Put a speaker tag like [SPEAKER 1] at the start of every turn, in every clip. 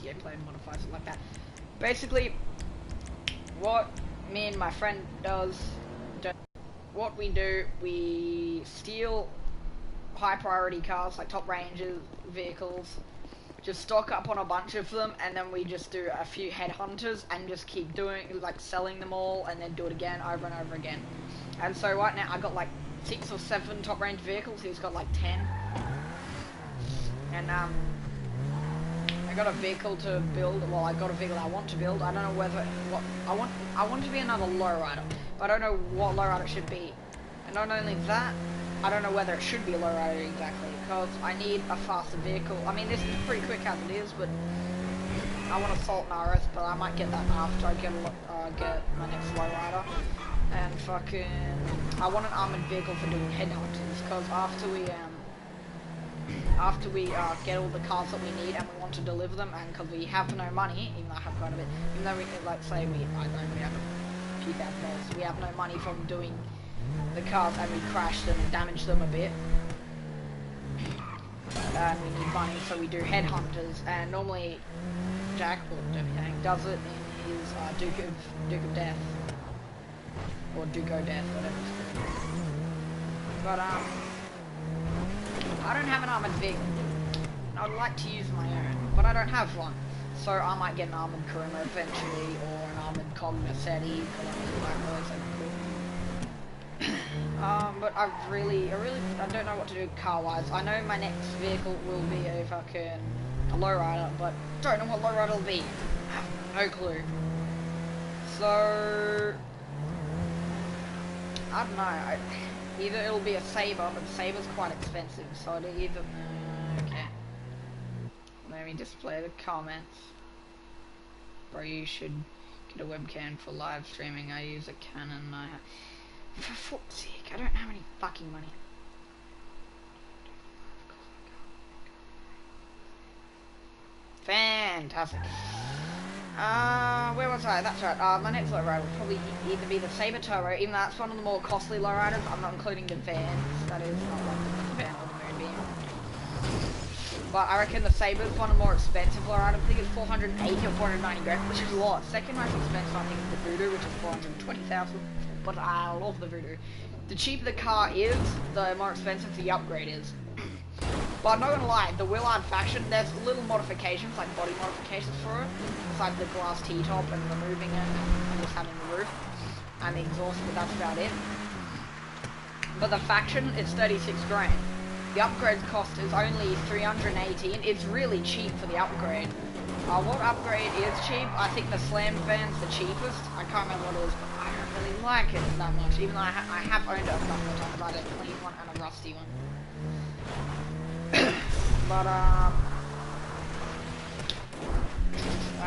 [SPEAKER 1] GTA Player modifies it like that. Basically, what me and my friend what we do, we steal high priority cars, like top ranges, vehicles, just stock up on a bunch of them, and then we just do a few headhunters and just keep doing, like, selling them all, and then do it again, over and over again. And so right now, I got like 6 or 7 top range vehicles, he's got like 10. And, I got a vehicle to build, well, I got a vehicle I want to build, I don't know whether, I want to be another lowrider, but I don't know what lowrider it should be. And not only that, I don't know whether it should be a lowrider exactly, because I need a faster vehicle. I mean, this is pretty quick as it is, but I want a Sultan RS, but I might get that after I get my next lowrider. And fucking, I want an armored vehicle for doing headhunters, because after we get all the cars that we need and we want to deliver them, and because we have no money, even though I have quite a bit, even though we, like, say we have a few $1,000, we have no money from doing the cars, and we crash them and damage them a bit, and we need money, so we do headhunters. And normally Jack, or Derby does it in his Duke of Death, or Duco Death, whatever it's called. But I don't have an armored vehicle. I would like to use my own, but I don't have one. So I might get an armored Kuruma eventually, or an armored Cognoscenti, but I don't know what to do car-wise. I know my next vehicle will be a fucking lowrider, but don't know what lowrider will be. I have no clue. So I don't know. Either it'll be a Sabre, but the Sabre's quite expensive, so it'll either... okay. Let me display the comments. Bro, you should get a webcam for live streaming. I use a Canon. For fuck's sake, I don't have any fucking money. Fantastic. Where was I? That's right. My next lowrider will probably either be the Sabre Turbo, even though that's one of the more costly lowriders. I'm not including the vans. That is not like the van or the Moonbeam. But I reckon the Sabre's one of the more expensive lowriders. I think it's 480 or 490 grand, which is a lot. Second most expensive, I think, is the Voodoo, which is 420,000. But I love the Voodoo. The cheaper the car is, the more expensive the upgrade is. But I'm not gonna lie, the Willard faction, there's little modifications, like body modifications for it, besides the glass T-top and removing it and just having the roof and the exhaust, but that's about it. But the faction is 36 grand. The upgrade cost is only 318. It's really cheap for the upgrade. What upgrade is cheap? I think the Slam van's the cheapest. I can't remember what it is, but I don't really like it that much, even though I have owned it a couple of times. I had a clean one and a rusty one. But, I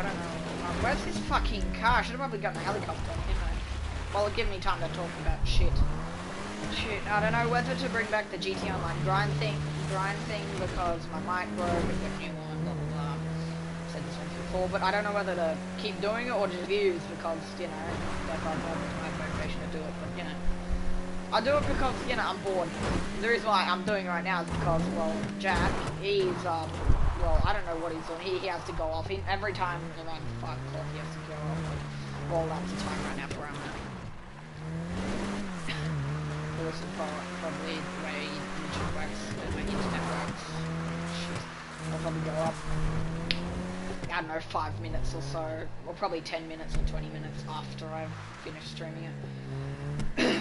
[SPEAKER 1] don't know. Where's this fucking car? I should have probably gotten a helicopter, you know. Well, it'll give me time to talk about shit. I don't know whether to bring back the GT Online grind thing, because my mic broke, and get a new one, blah, blah, blah. I've said this one before, but I don't know whether to keep doing it or just views, because, you know, that's my motivation to do it, but, you know. I do it because, you know, I'm bored. The reason why I'm doing it right now is because, well, Jack, he's, well, I don't know what he's doing. He has to go off. Every time around 5 o'clock he has to go off. Well, that's the time right now for him. This is probably the way YouTube works, my internet works. I'll probably go up, I don't know, 5 minutes or so, or probably 10 minutes or 20 minutes after I've finished streaming it.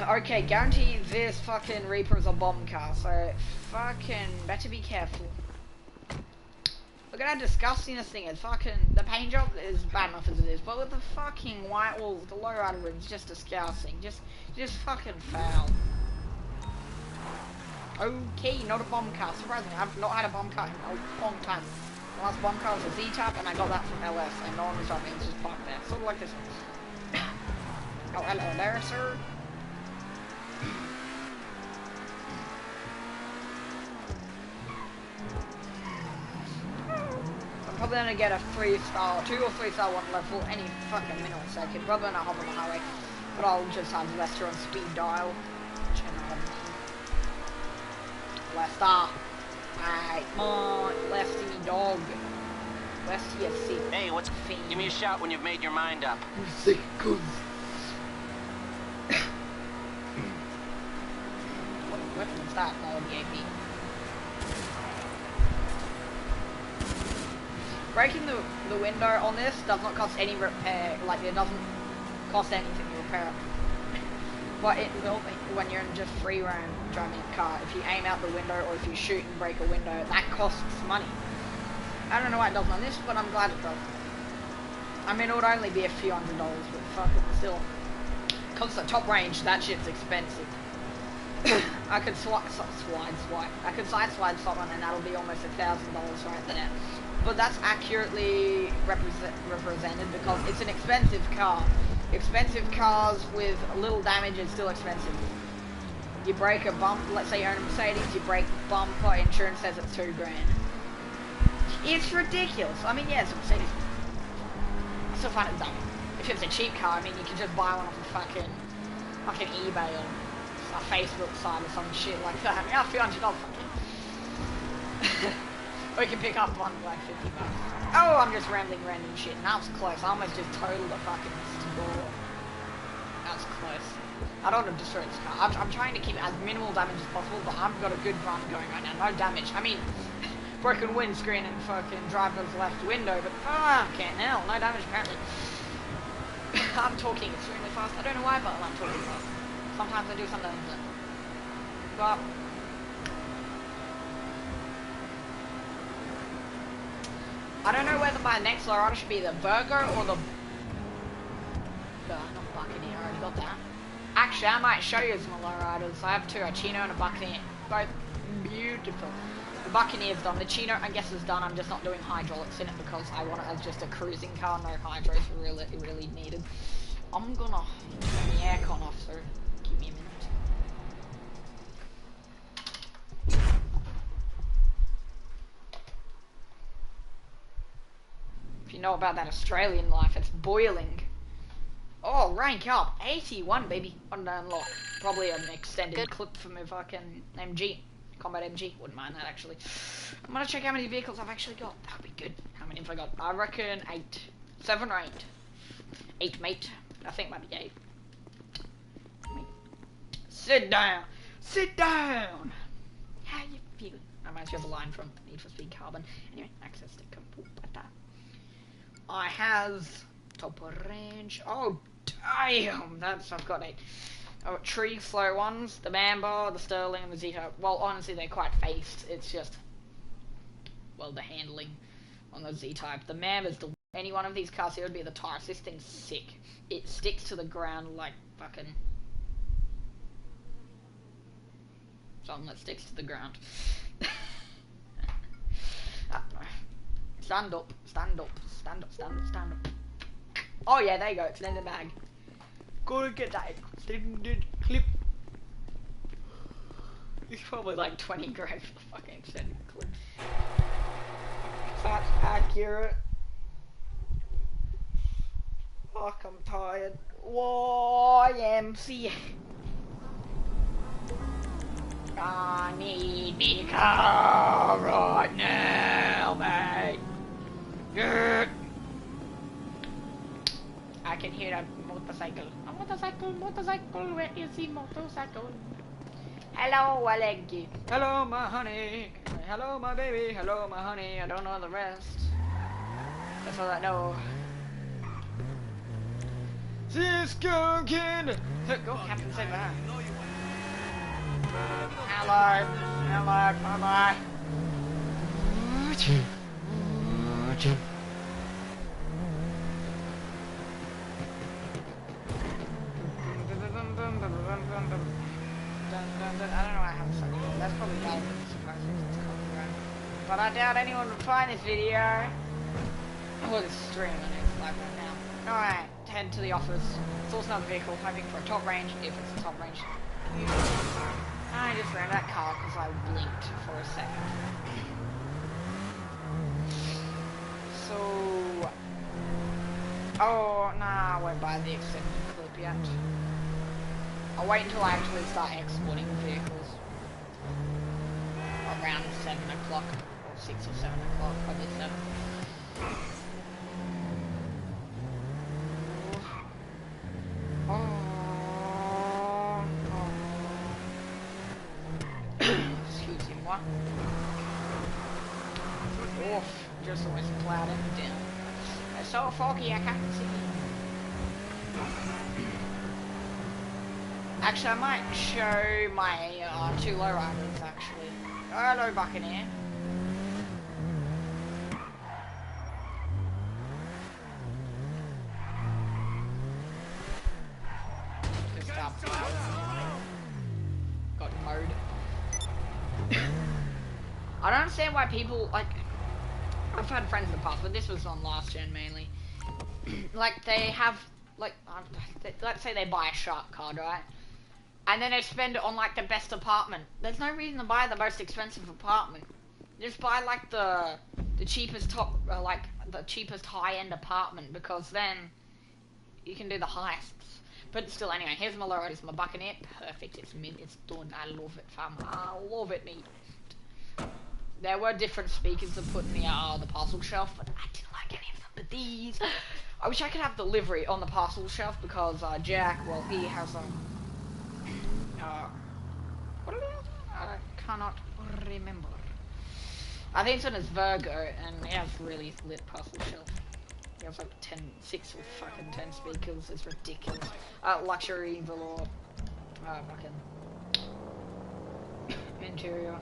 [SPEAKER 1] Okay, guarantee this fucking Reaper is a bomb car, so fucking better be careful. Look at how disgusting this thing is. Fucking, the paint job is bad enough as it is, but with the fucking white walls, the lowrider rim is just disgusting. Just fucking foul. Okay, not a bomb car. Surprisingly, I've not had a bomb car in a long time. The last bomb car was a Z-Type, and I got that from LS, and no one was driving, it's just parked there. Sort of like this one. Oh, hello there, sir. I'm probably gonna get a 3-star, 2 or 3-star one level any fucking millisecond. Probably gonna hop on the highway, but I'll just have Lester on speed dial. Lester. Alright, come on, Lesty dog. West, yes, see.
[SPEAKER 2] Hey, what's... Give me a shout when you've made your mind up.
[SPEAKER 1] Seconds. What weapon is that? Oh, the AP. Breaking the window on this does not cost any repair, like it doesn't cost anything to repair it. But it will when you're in just free roam driving a car. If you aim out the window or if you shoot and break a window, that costs money. I don't know why it doesn't on this, but I'm glad it does. I mean, it would only be a few $100s, but fuck it, still. Because the top range, that shit's expensive. I could I could sideswipe someone and that'll be almost $1,000 right there. But that's accurately represented because it's an expensive car. Expensive cars with little damage is still expensive. You break a bump, let's say you own a Mercedes, you break the bumper, insurance says it's $2 grand. It's ridiculous. I mean, yeah, it's a Mercedes. I still find it dumb. If it's a cheap car, I mean, you can just buy one off of fucking eBay or a Facebook site or some shit like that. Yeah, $300 fucking. Or you can pick up one for like $50. Oh, I'm just rambling random shit. That was close. I almost just totaled a fucking store. That was close. I don't want to destroy this car. I'm trying to keep as minimal damage as possible, but I've got a good run going right now. No damage. I mean, broken windscreen and fucking driver's left window, but can't now. No damage apparently. I'm talking extremely fast. I don't know why, but I'm talking fast. Sometimes I do, sometimes I don't. But I don't know whether my next lowrider should be the Virgo or the... not Buccaneer, I already got that. Actually, I might show you some lowriders. I have two, a Chino and a Buccaneer. Both beautiful. The Buccaneer's done. The Chino, I guess, is done. I'm just not doing hydraulics in it because I want it as just a cruising car. No hydros really needed. I'm gonna turn the aircon off, so give me a minute. If you know about that Australian life, it's boiling. Oh, rank up. 81, baby. On the unlock. Probably an extended clip from a fucking MG. Combat MG. Wouldn't mind that, actually. I'm gonna check how many vehicles I've actually got. That'll be good. How many have I got? I reckon 8. 7 or 8. 8, mate. I think it might be 8. Sit down. Sit down. How you feeling? I might have a line from Need for Speed Carbon. Anyway, access to I have top range. Oh damn! I've got 8. Oh, tree slow ones, the Mamba, the Sterling, and the Z-Type. Well, honestly, they're quite faced. It's just, well, the handling on the Z-Type. The Mamba's the any one of these cars here would be the tires. This thing's sick. It sticks to the ground like fucking something that sticks to the ground. Stand up, stand up, stand up, stand up, stand up. Oh yeah, there you go, extended mag. Gotta get that extended clip. It's probably like 20 grand for the fucking extended clip. That's accurate. Fuck, I'm tired. YMCA. I need me car right now, mate. I can hear a motorcycle. A motorcycle, motorcycle, where is the motorcycle? Hello, Alegi. Hello, my honey. Hello, my baby. Hello, my honey. I don't know the rest. That's all I know. Cisco Kid. Go, Captain Saber. Hello. Hello. Bye-bye. I don't know why I have such. That's probably not copyright. But I doubt anyone would find this video. Or this stream, I know it's live right now. Alright, head to the office. It's also another vehicle, hoping for a top range, if it's a top range. I just ran that car because I blinked for a second. So, oh, nah, I won't buy the extended clip yet. I'll wait until I actually start exporting vehicles. Around 7 o'clock, or 6 or 7 o'clock, probably 7. Excuse-moi. Oof, just always clouded down. It's so foggy I can't see. Actually, I might show my two lowriders actually. Hello, Buccaneer. Just got mode. I don't understand why people like. I've had friends in the past, but this was on last gen mainly. Like they have like, let's say they buy a shark card, right? And then they spend it on like the best apartment. There's no reason to buy the most expensive apartment. Just buy like the cheapest like the cheapest high-end apartment, because then you can do the heists. But still, anyway, here's my lowrider, it's my Buccaneer. Perfect, it's mint, it's done. I love it, fam. I love it, mate. There were different speakers to put in the parcel shelf, but I didn't like any of them. But these, I wish I could have the livery on the parcel shelf, because Jack, well, he has a what are they? I cannot remember. I think it's on his Virgo, and he has really lit parcel shelf. He has like 6 or fucking 10 speakers. It's ridiculous. Luxury velour. Fucking interior.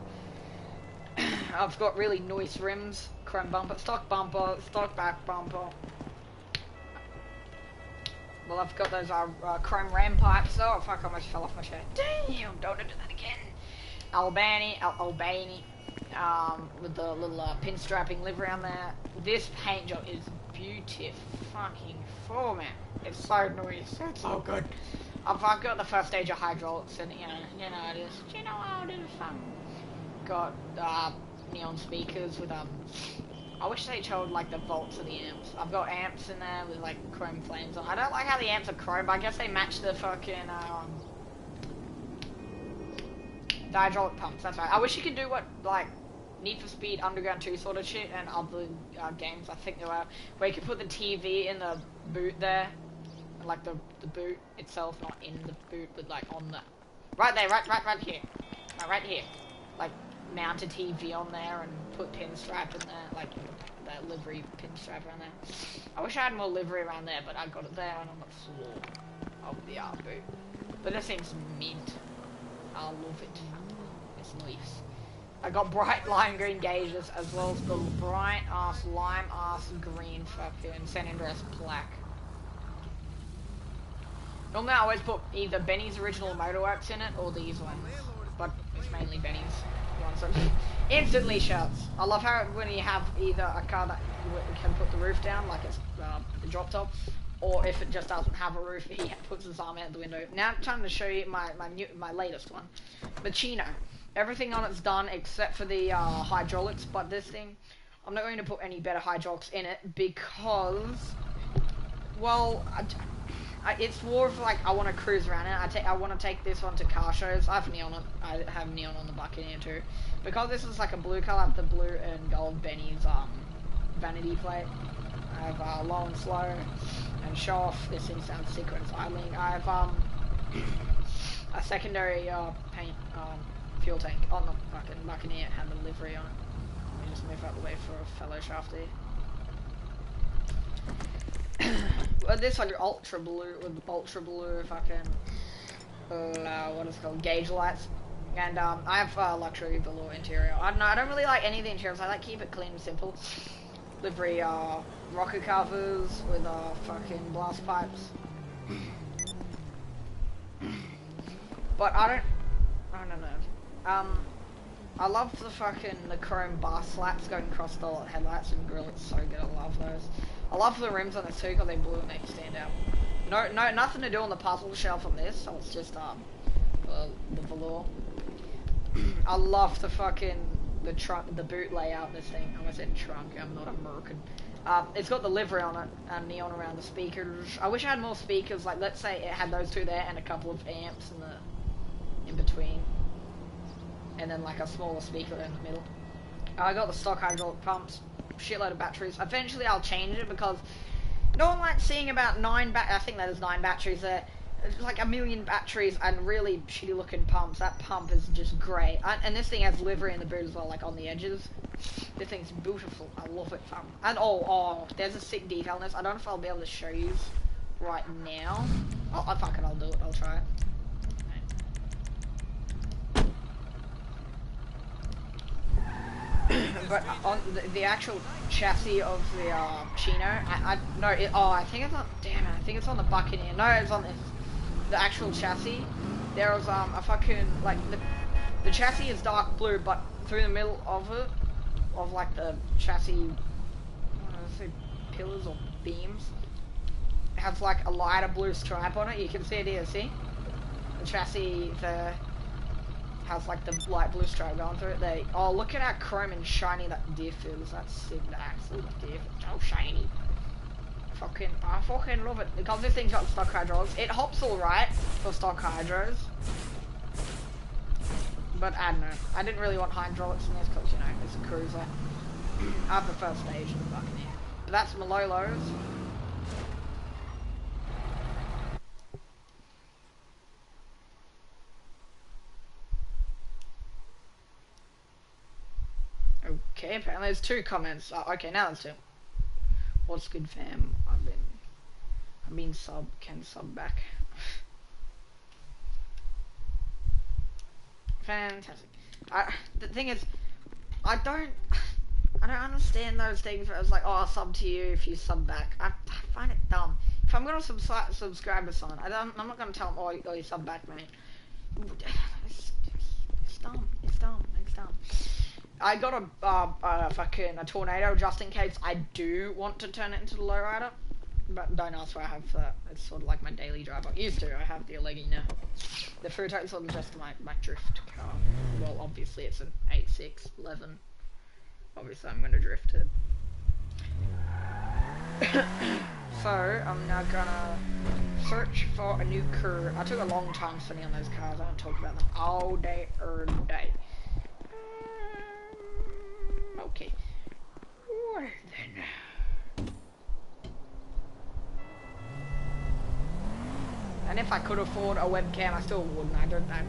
[SPEAKER 1] I've got really nice rims, chrome bumper, stock back bumper. Well, I've got those chrome ram pipes. Oh fuck! I almost fell off my chair. Damn! Don't do that again. Albany, with the little pin strapping livery on there. This paint job is beautiful, fucking man. It's so nice. It's so good. I've got the first stage of hydraulics, and you know it is. You know how it is fun. Got neon speakers with I wish they showed like the volts of the amps. I've got amps in there with like chrome flames on. I don't like how the amps are chrome, but I guess they match the fucking the hydraulic pumps. That's right. I wish you could do what like Need for Speed Underground 2 sort of shit and other games. I think there were where you could put the TV in the boot there, like the boot itself, not in the boot, but like on the right there, right here, right here, like. Mount a TV on there and put pin strap in there, like that livery pin strap around there. I wish I had more livery around there, but I got it there and on the floor of the boot. But this seems mint. I love it. It's nice. I got bright lime green gauges as well as the bright ass lime ass green fucking San Andreas black. Normally I always put either Benny's original Motorworks in it or these ones, but it's mainly Benny's. So instantly shuts. I love how when you have either a car that you can put the roof down, like it's the drop top, or if it just doesn't have a roof, he puts his arm out the window. Now I'm trying to show you my latest one, Machino. Everything on it's done except for the hydraulics, but this thing, I'm not going to put any better hydraulics in it because, well, it's more of like I want to cruise around it. I want to take this one to car shows. I have neon on the Buccaneer too, because this is like a blue color. I have the blue and gold Benny's vanity plate. I have low and slow and show off. This thing sounds sequence idling. I have a secondary paint fuel tank on the fucking Buccaneer. Had the livery on it. Let me just move out the way for a fellow shafty. This one ultra blue with ultra blue fucking what is it called, gauge lights, and I have luxury velour interior. I don't know, I don't really like any of the interiors. I like keep it clean and simple. Livery rocker covers with fucking blast pipes. But I don't know. I love the chrome bar slats going across the headlights and grille. It's so good. I love those. I love the rims on this too because they blue and they stand out. No, nothing to do on the parcel shelf on this, so it's just the velour. I love the the boot layout. This thing. I almost said trunk. I'm not American. It's got the livery on it and neon around the speakers. I wish I had more speakers. Like let's say it had those two there and a couple of amps in between, and then like a smaller speaker in the middle. I got the stock hydraulic pumps. shitload of batteries. Eventually I'll change it because no one likes seeing about 9 I think that is 9 batteries there. It's like a million batteries and really shitty looking pumps. That pump is just great. And this thing has livery in the boot as well, like on the edges. This thing's beautiful. I love it, fam. And oh, there's a sick detail in this. I don't know if I'll be able to show you right now. Oh, fuck it, I'll do it. I'll try it. But on the actual chassis of the Chino, I think it's on. Damn it! I think it's on the Buccaneer. No, it's on the actual chassis. There was a fucking like the chassis is dark blue, but through the middle of it, of like the chassis, I don't know, say pillars or beams, it has like a lighter blue stripe on it. You can see it here. See, the chassis has like the light blue stripe going through it. Oh, look at how chrome and shiny that diff is. That's sick. The absolute diff. It's so shiny. I fucking love it. Because this thing's got stock hydraulics. It hops alright for stock hydros. But I don't know. I didn't really want hydraulics in this because, you know, it's a cruiser. I have the first stage in the Buccaneer. But that's Malolos. Okay, apparently there's 2 comments. Okay, now there's 2. What's good, fam? I've been can sub back. Fantastic. The thing is, I don't understand those things where it's like, oh, I'll sub to you if you sub back. I find it dumb. If I'm gonna subscribe to someone, I'm not gonna tell them, oh, you sub back, mate. It's dumb. It's dumb. It's dumb. I got a tornado just in case I do want to turn it into the lowrider, but don't ask where I have that. It's sort of like my daily driver. Used to. I have the Alleghi now. The Fruto is sort of just my drift car. Well, obviously it's an 8611. Obviously I'm gonna drift it. So I'm now gonna search for a new car. I took a long time studying on those cars. I don't talk about them all day or day. Okay. Well then. And if I could afford a webcam, I still wouldn't. I don't know.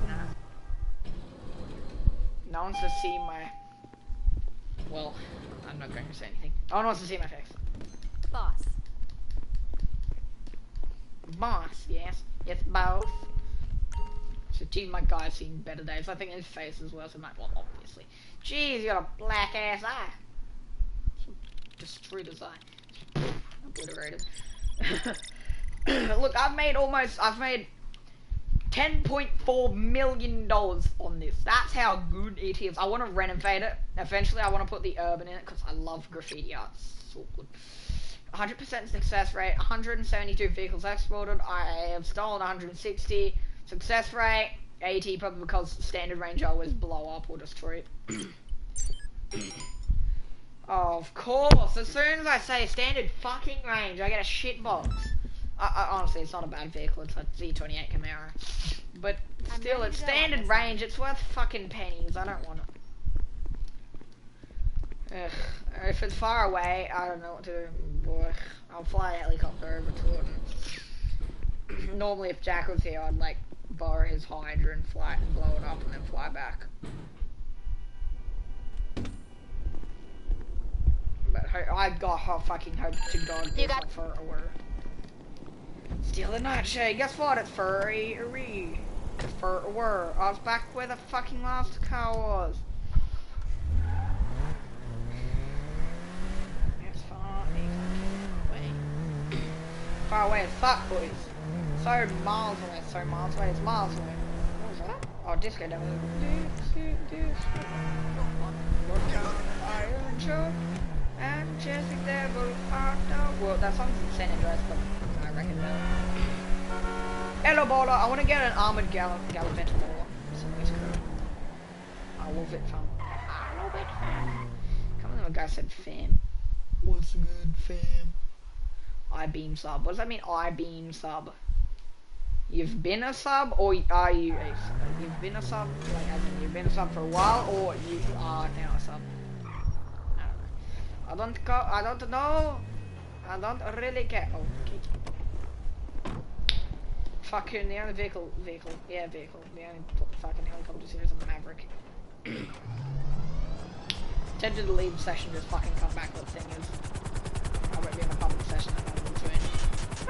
[SPEAKER 1] No one's to see my. Well, I'm not going to say anything. No one wants to see my face.
[SPEAKER 3] Boss.
[SPEAKER 1] Boss, yes. Yes, boss. So, gee, my guy's seen better days. I think his face as well, so well, obviously. Jeez, you got a black ass eye. Destroyed his eye. Obliterated. Look, I've made $10.4 million on this. That's how good it is. I want to renovate it. Eventually, I want to put the urban in it because I love graffiti art. So good. 100% success rate. 172 vehicles exported. I have stolen 160. Success rate 80, probably because standard range I always blow up or destroy it. Oh, of course. As soon as I say standard fucking range, I get a shit box. Honestly, it's not a bad vehicle. It's a Z28 Camaro. But still, it's standard range. It's worth fucking pennies. I don't want it. Ugh. If it's far away, I don't know what to do. Boy, I'll fly a helicopter over to it. And normally, if Jack was here, I'd like borrow his Hydra and fly it and blow it up and then fly back. But I got fucking hope to God it's like for a word. Steal the nightshade. Guess what? It's furry. It's for a word. I was back where the fucking last car was. It's far away. Far away as fuck, boys. So miles away. So miles away. It's miles away. What was that? Oh, disco devil. Iron Joe and Jesse Devil are the. Well, that song's in San Andreas, but I reckon that. Hello, baller. I want to get an armored Gallivant baller. Somebody's cool. I love it, fam. I love it, fam. Come on, the guy said fam. What's good, fam? I-beam sub. What does that mean, I-beam sub? You've been a sub, or are you a sub? You've been a sub, like as in you've been a sub for a while, or you are now a sub? I don't know. I don't know. I don't really care. Oh, okay. Fucking the only vehicle. Yeah, vehicle. The only fucking helicopters here is a Maverick. Tempted to leave session, just fucking come back, but the thing is, I won't be in a public session and I will join.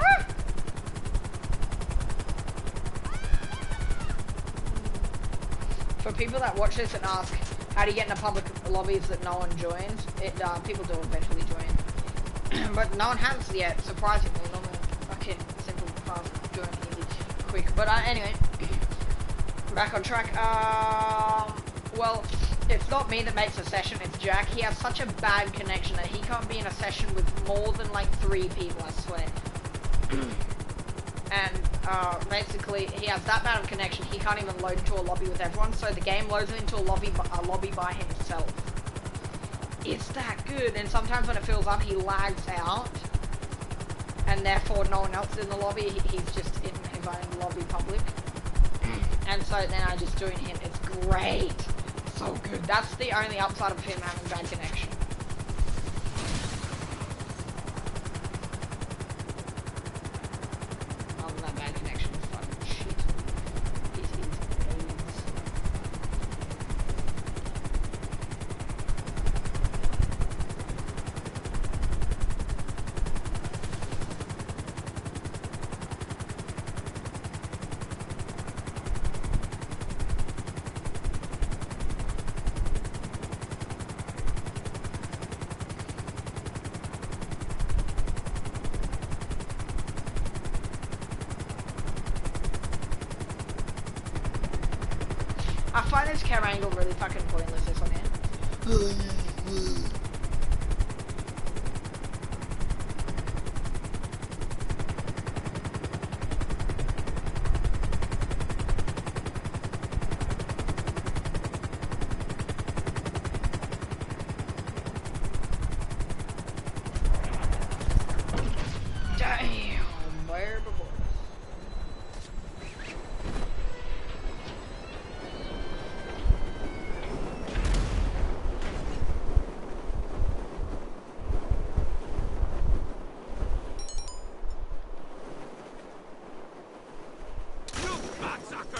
[SPEAKER 1] Ah! For people that watch this and ask, how do you get into public lobbies that no one joins? People do eventually join. But no one has yet, surprisingly. Normally, fucking simple, fast, join, easy, quick. But anyway, back on track. Well, it's not me that makes a session, it's Jack. He has such a bad connection that he can't be in a session with more than like 3 people, I swear. And basically, he has that bad of a connection, he can't even load into a lobby with everyone, so the game loads him into a lobby by himself. It's that good, and sometimes when it fills up, he lags out, and therefore no one else is in the lobby, he's just in his own lobby public. And so then I just join him, it's great. So good. That's the only upside of him having bad connection. Other than that bad connection is fucking shit. It is AIDS. I find this camera angle really fucking pointless, this one here. Damn, where before?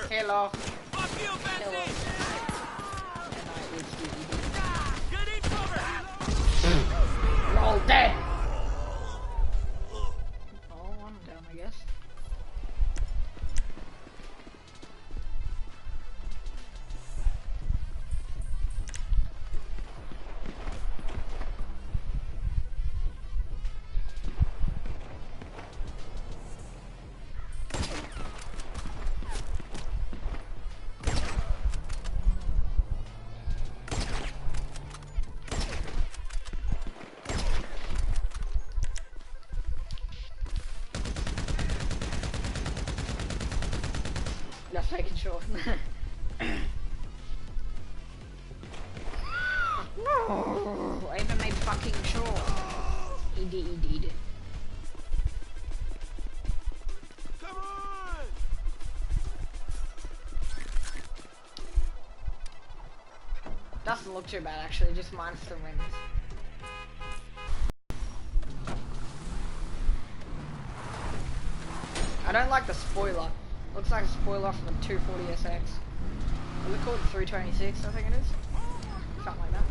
[SPEAKER 1] Hello.
[SPEAKER 3] Fuck you,
[SPEAKER 1] Hello.
[SPEAKER 3] Betsy!
[SPEAKER 1] And I is the
[SPEAKER 3] Get in cover!
[SPEAKER 1] All dead. Oh, I'm down, I guess. Just making sure. No, I even made fucking sure. Indeed.
[SPEAKER 3] Come on!
[SPEAKER 1] Doesn't look too bad actually, just minus the rims. I don't like the spoiler. Looks like a spoiler from the 240SX. Was it called the 326, I think it is? Something like that.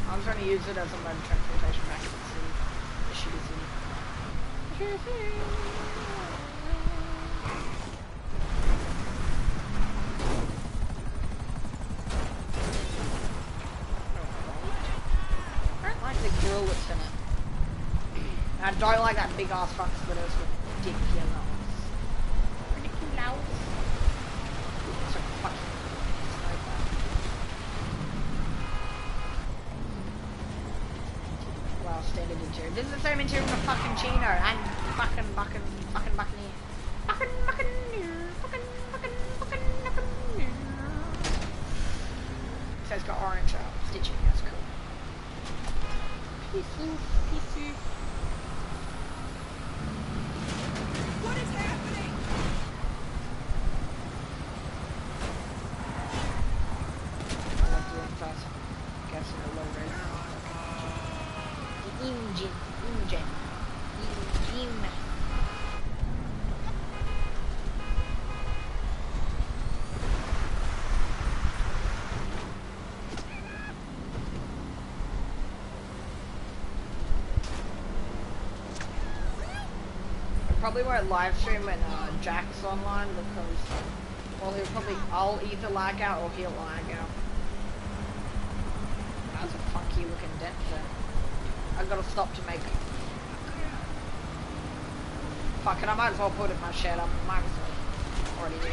[SPEAKER 1] I was going to use it as a mode of transportation back to the shitty city. I don't like the grill that's in it. I don't like that big ass front splitter, it's ridiculous. Ridiculous. It's like fucking sniper. Wow, standard interior. This is the same interior as the fucking Chino and fucking Buccaneer. So it's got orange stitching, that's cool. Pieces. probably won't live stream when Jack's online because, well, I'll either lag out or he'll lag out. That's a funky looking dent there. I've got to stop to make. Fuck it, I might as well put it in my shed. I might as well already do.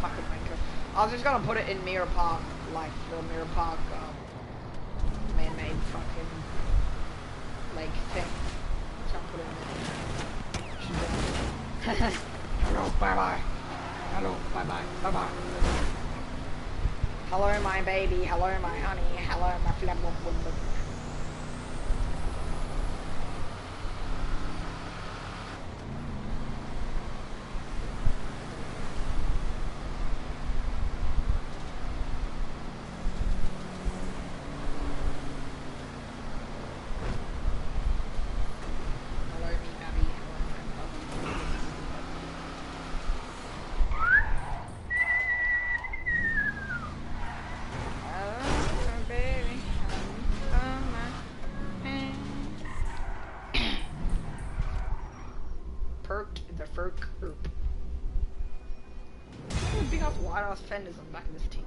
[SPEAKER 1] Fucking wanker. I was just gonna put it in Mirror Park, like the Mirror Park man-made fucking lake thing. Just gonna put it in there. Hello, bye-bye. Hello, bye-bye, bye-bye. Hello, my baby. Hello, my honey. Hello, my flabble. Big ass wide ass fenders on the back of this team.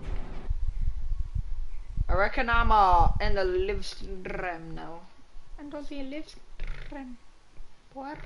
[SPEAKER 1] I reckon I'm in the live stream now. And does he live stream? What?